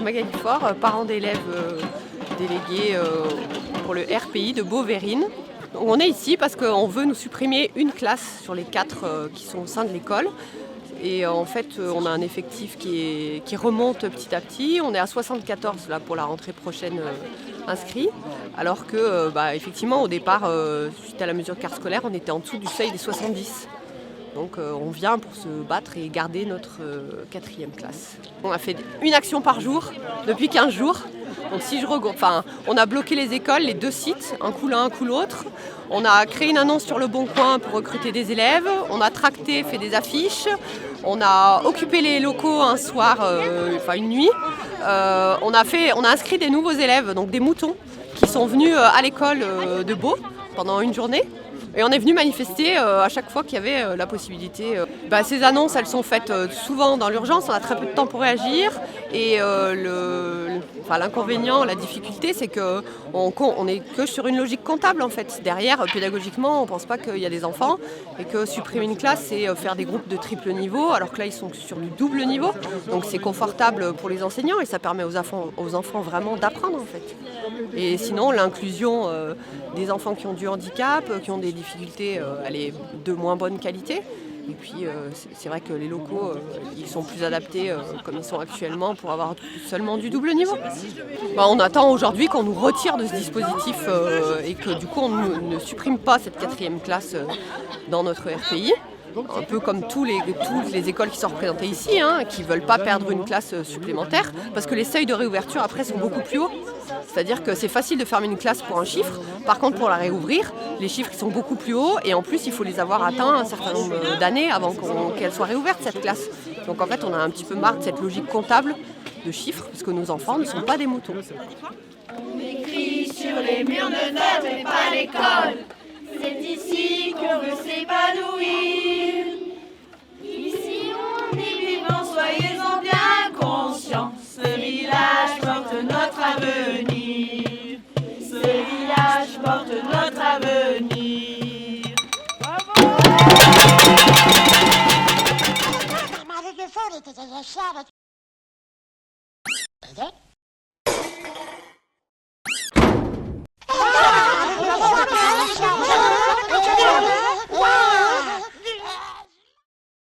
Magali Faure, parent d'élèves délégués pour le RPI de Beauvérine. On est ici parce qu'on veut nous supprimer une classe sur les 4 qui sont au sein de l'école. Et en fait, on a un effectif qui remonte petit à petit. On est à 74 là, pour la rentrée prochaine inscrits. Alors que, effectivement, au départ, suite à la mesure de carte scolaire, on était en dessous du seuil des 70. Donc on vient pour se battre et garder notre 4e classe. On a fait une action par jour depuis 15 jours. Donc si on a bloqué les écoles, les 2 sites, un coup l'un, un coup l'autre. On a créé une annonce sur Le Bon Coin pour recruter des élèves. On a tracté, fait des affiches. On a occupé les locaux un soir, une nuit. On a inscrit des nouveaux élèves, donc des moutons, qui sont venus à l'école de Beau pendant une journée. Et on est venu manifester à chaque fois qu'il y avait la possibilité. Ces annonces, elles sont faites souvent dans l'urgence, on a très peu de temps pour réagir. Et l'inconvénient, la difficulté, c'est qu'on n'est que sur une logique comptable en fait. Derrière, pédagogiquement, on ne pense pas qu'il y a des enfants et que supprimer une classe, c'est faire des groupes de triple niveau, alors que là, ils sont sur du double niveau. Donc c'est confortable pour les enseignants et ça permet aux enfants vraiment d'apprendre en fait. Et sinon, l'inclusion des enfants qui ont du handicap, qui ont des difficultés, elle est de moins bonne qualité. Et puis c'est vrai que les locaux, ils sont plus adaptés comme ils sont actuellement pour avoir seulement du double niveau. On attend aujourd'hui qu'on nous retire de ce dispositif et que du coup on ne supprime pas cette 4e classe dans notre RPI. Un peu comme toutes les écoles qui sont représentées ici, qui ne veulent pas perdre une classe supplémentaire, parce que les seuils de réouverture après sont beaucoup plus hauts. C'est-à-dire que c'est facile de fermer une classe pour un chiffre, par contre pour la réouvrir, les chiffres sont beaucoup plus hauts et en plus il faut les avoir atteints un certain nombre d'années avant qu'elle soit réouverte cette classe. Donc en fait on a un petit peu marre de cette logique comptable de chiffres, parce que nos enfants ne sont pas des moutons. On écrit sur les murs, ne fermez pas l'école. C'est ici qu'on veut s'épanouir. Ici on est vivant, soyez-en bien conscients. Ce village porte notre avenir. Ce village porte notre avenir. Bravo!